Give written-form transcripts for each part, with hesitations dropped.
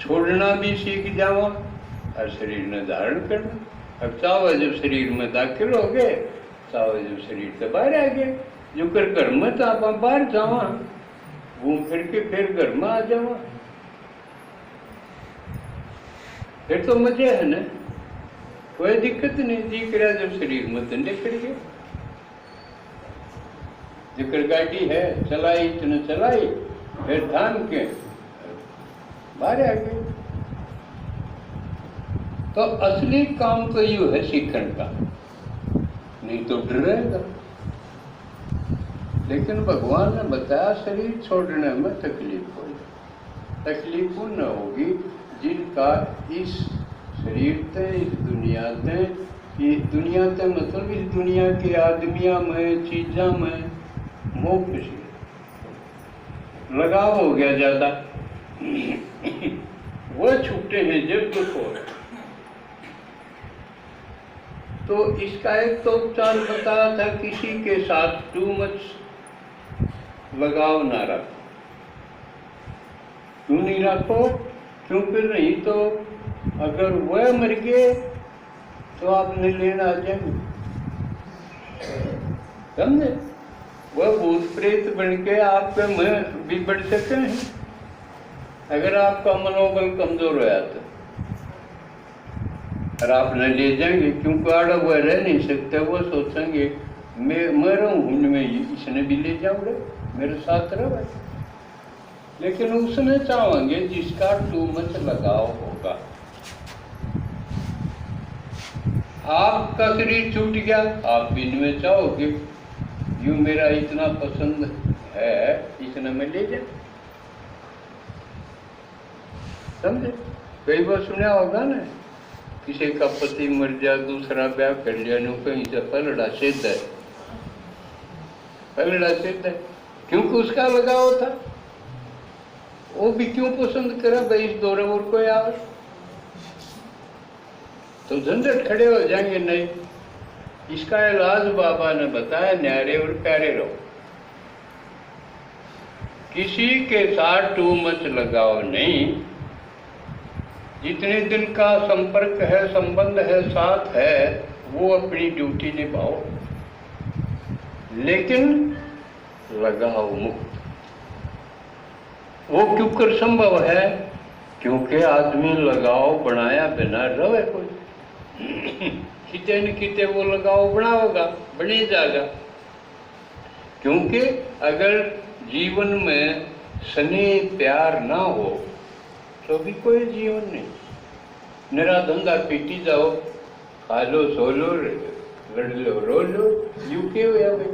छोड़ना भी सीख जावा और शरीर ने धारण करना। अब चाहो जब शरीर में दाखिल हो गए, चाहो जब शरीर से बाहर आ गए, जो कर घर में तो आप बाहर जावा, घूम फिर के फिर घर में आ जावा, फिर तो मजे है ना, कोई दिक्कत नहीं। दिख रहा जब शरीर में धंधे कर गए, जिक्र गाड़ी है चलाई इतने चलाई, फिर थाम के बाहर आ गए। तो असली काम तो यू है सीखने का, नहीं तो डर रहेगा। लेकिन भगवान ने बताया शरीर छोड़ने में तकलीफ होगी। तकलीफ न होगी जिनका इस शरीर से, इस दुनिया से, ये दुनिया से मतलब इस दुनिया के आदमियों में, चीज़ों में मोह खुशी लगाव हो गया ज़्यादा, वो छूटे हैं जब दुख हो रहा। तो इसका एक तो उपचार बताया था, किसी के साथ टू मच लगाव ना रखो। क्यों नहीं रखो? क्योंकि नहीं तो अगर वह मर गए तो आपने लेना आ जाएंगे, समझे? वह भूत प्रेत बन के आपके में भी बढ़ सकते हैं अगर आपका मनोबल कमजोर हो जाता, और आप न ले जाएंगे। क्योंकि आड़ा हुआ रह नहीं सकते, वो सोचेंगे मैं रहूँ में, इसने भी ले जाऊंगा, मेरे साथ रहे। लेकिन उसने चाहेंगे जिसका टू मच लगाव होगा। आपका शरीर छूट गया, आप भी इनमें चाहोगे यूं मेरा इतना पसंद है, इतना मैं ले जा, समझे? कई बार सुना होगा ना, किसी का पति मर जाए, दूसरा ब्याह कर लिया, नु कहीं से पलड़ा सिद्ध है, पलड़ा सिद्ध है। क्योंकि उसका लगाव था, वो भी क्यों पसंद करा भाई इस दौरे और कोई आवे तो झंझट खड़े हो जाएंगे। नहीं, इसका इलाज बाबा ने बताया, न्यारे और प्यारे रहो, किसी के साथ टू मच लगाव नहीं। जितने दिन का संपर्क है, संबंध है, साथ है, वो अपनी ड्यूटी निभाओ, लेकिन लगाव मुक्त। वो क्यों कर संभव है? क्योंकि आदमी लगाव बनाया बिना रहे कोई किते न किते वो लगाव बनाओगा, बने जाएगा। क्योंकि अगर जीवन में स्नेह प्यार ना हो तो भी कोई जीवन नहीं। मेरा धंधा पीटी जाओ, खा लो, सो लो, लड़ लो, रो लो, यू क्यों है भाई?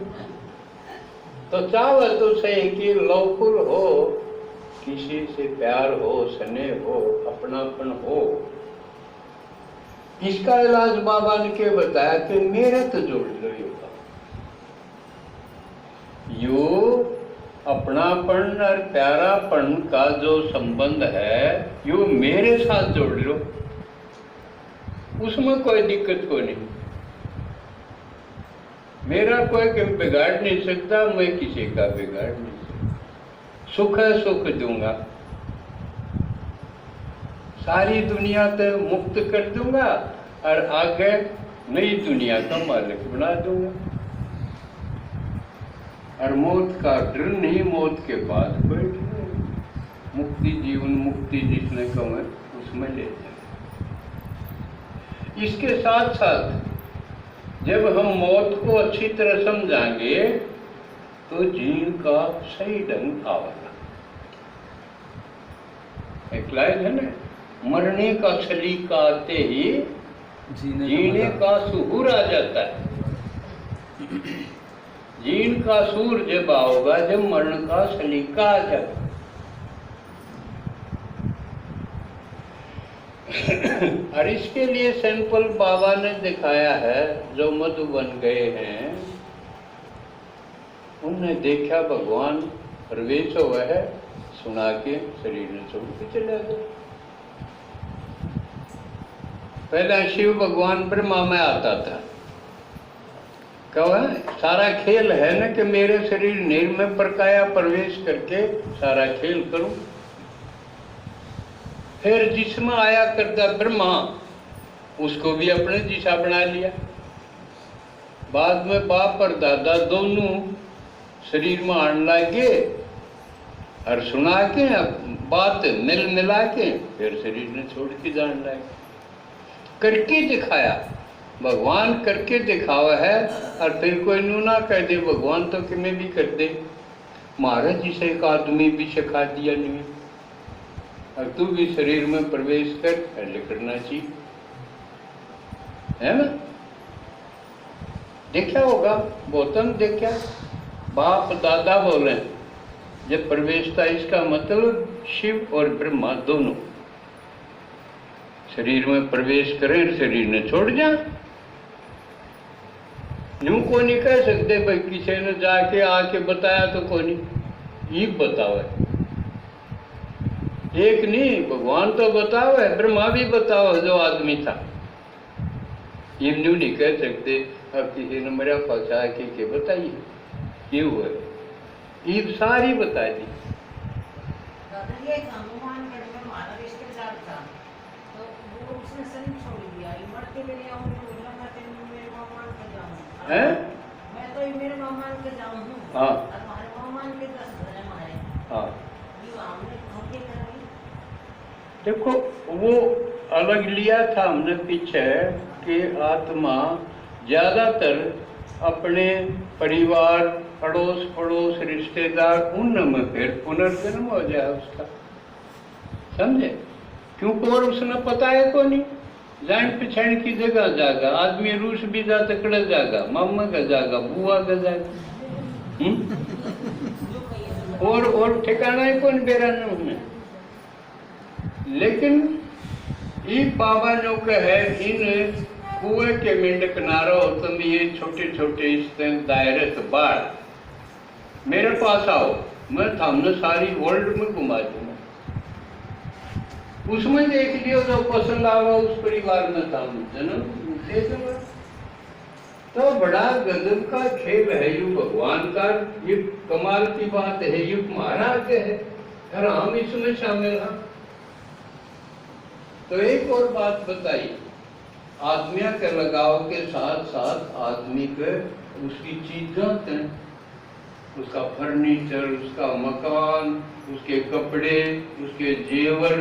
तो चाहो तो सही कि लौकुल हो, किसी से प्यार हो, स्नेह हो, अपनापन हो। इसका इलाज बाबा ने के बताया कि मेहनत जोड़ लो। यो अपनापन और प्यारापन का जो संबंध है, यो मेरे साथ जोड़ लो, उसमें कोई दिक्कत को नहीं। मेरा कोई बिगाड़ नहीं सकता, मैं किसी का बिगाड़ नहीं सकता। सुख है, सुख दूंगा, सारी दुनिया से मुक्त कर दूंगा और आगे नई दुनिया का मालिक बना दूंगा। और मौत का डर नहीं, मौत के बाद कोई डर नहीं। मुक्ति, जीवन मुक्ति जिसने कहा उसमें ले जाए। इसके साथ साथ जब हम मौत को अच्छी तरह समझाएंगे तो जीवन का सही ढंग आवेगा। एक लाइन है ना, मरने का सलीका आते ही जीने का सुहूर आ जाता है। जीन का सूर जब आओगा जब मरण का सलीका आ जाएगा। और इसके लिए सैंपल बाबा ने दिखाया है। जो मधुबन गए हैं उनने देखा भगवान प्रवेश हुआ है, सुना के शरीर ने छोड़ के चले गए। पहले शिव भगवान ब्रह्मा में आता था, कहा सारा खेल है ना कि मेरे शरीर नीर में प्रकाया प्रवेश करके सारा खेल करूं। फिर जिसमें आया करता ब्रह्मा, उसको भी अपने दिशा बना लिया। बाद में बाप और दादा दोनों शरीर में आने लगे और सुना के बात मिल मिला के फिर शरीर ने छोड़ के जाने लगे। करके दिखाया, भगवान करके दिखावा है। और फिर कोई नू ना कह दे भगवान तो कि मैं भी कर दे, महाराज जी से एक आदमी भी सिखा दिया नहीं, और तू भी शरीर में प्रवेश कर पहले करना चाहिए, है ना। देखा होगा, गौतम देखा, बाप दादा बोले जब प्रवेश था, इसका मतलब शिव और ब्रह्मा दोनों शरीर में प्रवेश करें, शरीर ने छोड़ जा। यूं को नहीं कह सकते भाई किसी ने जाके आके बताया तो को नहीं, ये बताओ है। एक नहीं, भगवान तो बताओ है, ब्रह्मा भी बताओ जो आदमी था। ये यूं नहीं कह सकते अब किसी ने मेरा पहुंचा के बताइए ये हुआ, ये सारी बता दी। ये हनुमान गढ़ में हमारा रिश्तेदार था, तो वो उसने शरीर छोड़ दिया। ये मरते मेरे आऊँ तो लगा तेरे मेरे मामान के जाऊँ हैं? मैं तो मेरे मामान के जाऊँ हूँ। हाँ। और हमारे मामान के 10 घर हैं हमारे। हाँ। ये हमने धोखे कराई। देखो वो अलग लिया था हमने पीछे कि आत्मा ज्यादातर अपने परिवार, पड़ोस पड़ोस, रिश्तेदार, उनमें फिर पुनर्जन्म हो जाए उसका, समझे। क्योंकि और उसने पता है को नहीं, जान पहचान की जगह जागा, आदमी रूस भी जा तकड़ा जागा, मामा का जागा, बुआ का जागा, और ठिकाना है कौन बेराना में। लेकिन ये बाबा जो का है, इन कुएं के मेंढ किनारा हो तुम, ये छोटे छोटे इस दायरे से बाहर मेरे पास आओ, मैं थामने सारी वर्ल्ड में घुमा दूंगा। उसमें देख लियो जो पसंद आवा उस परिवार में थाम जन्म दे दूंगा। तो बड़ा गजब का खेल है यू भगवान का, ये कमाल की बात है, यू महाराज है और हम इसमें शामिल हैं। तो एक और बात बताई, आदमिया के लगाव के साथ साथ आदमी के उसकी चीजें, उसका फर्नीचर, उसका मकान, उसके कपड़े, उसके जेवर,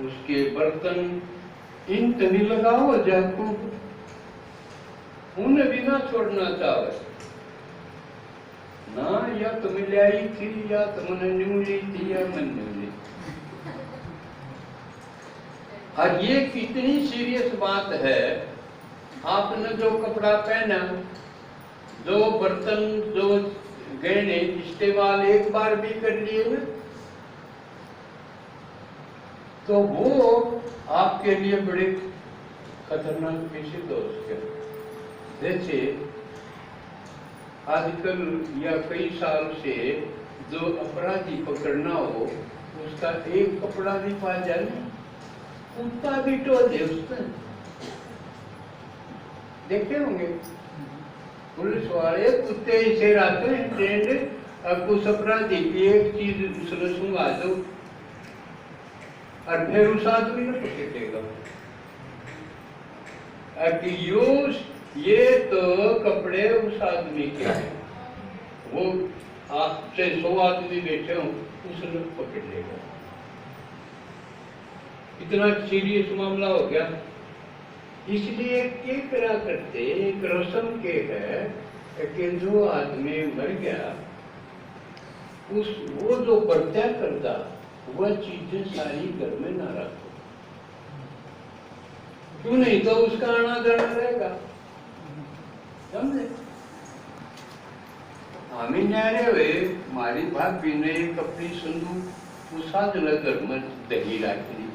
उसके बर्तन, इन तभी लगाओ जाको उन्हें भी ना छोड़ना चाहे ना, या तुम लाई थी या तुमने न्यू ली थी या मन न्यू ली। और ये कितनी सीरियस बात है, आपने जो कपड़ा पहना, जो बर्तन, जो गहने इस्तेमाल एक बार भी कर लिए ना, तो वो आपके लिए बड़े खतरनाक सिद्ध हो सकते हैं। जैसे आजकल या कई साल से जो अपराधी पकड़ना हो, उसका एक कपड़ा भी पा जाए, कुत्ता भी टो दे उसमें, देखे होंगे पुलिस वाले कुत्ते ऐसे रहते हैं ट्रेंड, अब कुछ अपराधी की एक चीज उसने सुंघा दो और फिर उस आदमी ने पकड़ेगा। ये तो कपड़े उस आदमी के हैं, वो आपसे 100 आदमी बैठे हो, उसने पकड़ लेगा। इतना सीरियस मामला हो गया। इसलिए क्या करा करते, एक रस्म के है कि जो आदमी मर गया, उस वो जो बर्त्या करता, वह चीजें सारी घर में ना रखो। क्यों नहीं, तो उसका आना जाना रहेगा, समझे। हमें न्यारे हुए, हमारी भाभी ने एक अपनी संदूक उसा घर में दही रख ली,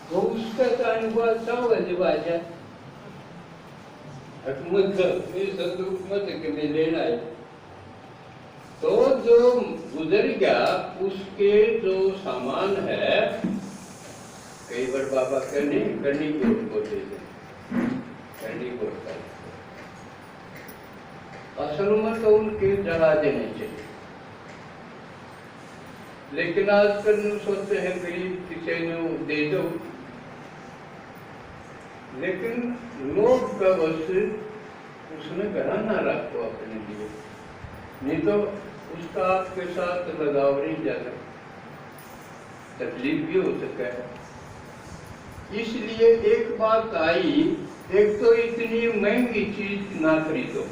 तो उसका तो अनुभव अच्छा होगा जब आ जाए संदूक मत के लेना है, तो जो गुजर गया उसके जो सामान है, कई बार बाबा करनी बोलते थे, करनी बोलता है, असल में तो उनके जला देने चाहिए। लेकिन आजकल सोचते हैं गरीब किसी दे दो, लेकिन लोभ का वश उसमें घरा ना रखो अपने लिए, नहीं तो उसका आपके साथ लगाव नहीं जाता, तकलीफ भी हो सकता है। इसलिए एक बात आई, एक तो इतनी महंगी चीज ना खरीदो।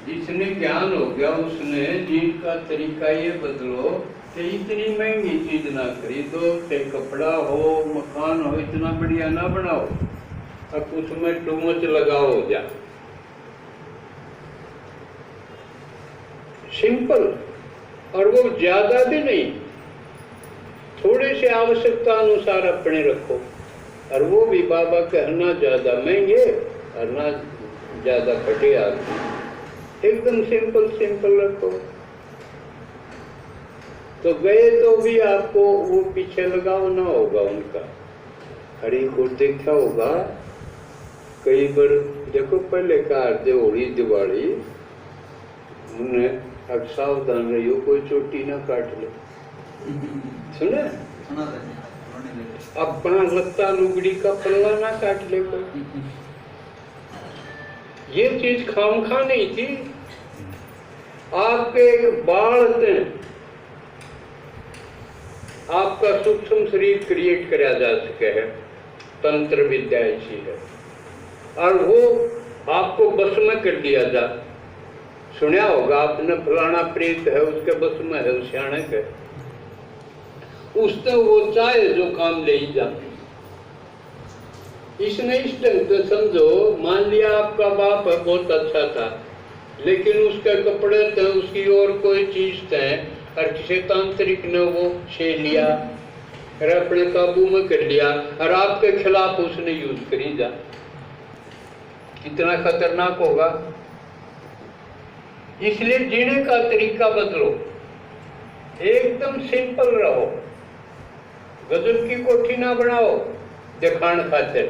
जिसने ज्ञान हो गया उसने जीवन का तरीका ये बदलो कि इतनी महंगी चीज ना खरीदो, चाहे कपड़ा हो, मकान हो, इतना बढ़िया ना बनाओ, अब उसमें टू मच लगाओ जा। सिंपल, और वो ज्यादा भी नहीं, थोड़े से आवश्यकता अनुसार अपने रखो, और वो भी बाबा कहना ज्यादा महंगे और ना ज्यादा घटिया, एकदम सिंपल सिंपल रखो। तो गए तो भी आपको वो पीछे लगाव ना होगा उनका। हरी को देखा होगा कई बार, देखो पहले कार दे होली दिवाली, उन्हें अब सावधान रहियो कोई चोटी ना काट ले, सुना अपना लत्ता लुगड़ी का पल्ला ना काट ले कोई। ये चीज खामखा नहीं थी। आपके बाल से आपका सूक्ष्म शरीर क्रिएट कराया जा सके है, तंत्र विद्या ऐसी है, और वो आपको बस में कर दिया जा। सुना होगा आपने, फलाना प्रेत है उसके बस में है, सियाणक है, उसने वो चाहे जो काम ले ही जा। इसने इस ढंग से समझो, मान लिया आपका बाप है बहुत अच्छा था, लेकिन उसके कपड़े थे, उसकी और कोई चीज थे, और किसी तांत्रिक ने वो छे लिया और अपने काबू में कर लिया, और आपके खिलाफ उसने यूज करी जा, कितना खतरनाक होगा। इसलिए जीने का तरीका बदलो, एकदम सिंपल रहो, गजब की कोठी ना बनाओ दिखाण खातिर,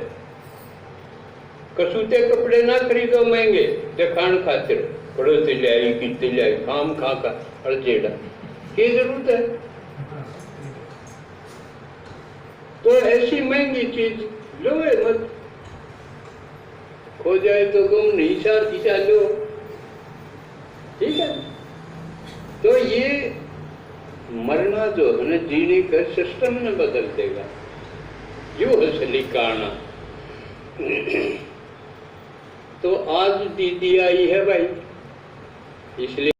कसूते कपड़े ना खरीदो महंगे दिखाण खातिर, पड़ोसी ले आई कितने ले आई, काम खा का अड़चेड़ा की जरूरत है। तो ऐसी महंगी चीज लो मत, खो जाए तो गुम नहीं, ईसा लो, ठीक है। तो ये मरना जो है ना, जीने का सिस्टम में बदल देगा, यो असली काना। तो आज दीदी आई है भाई, इसलिए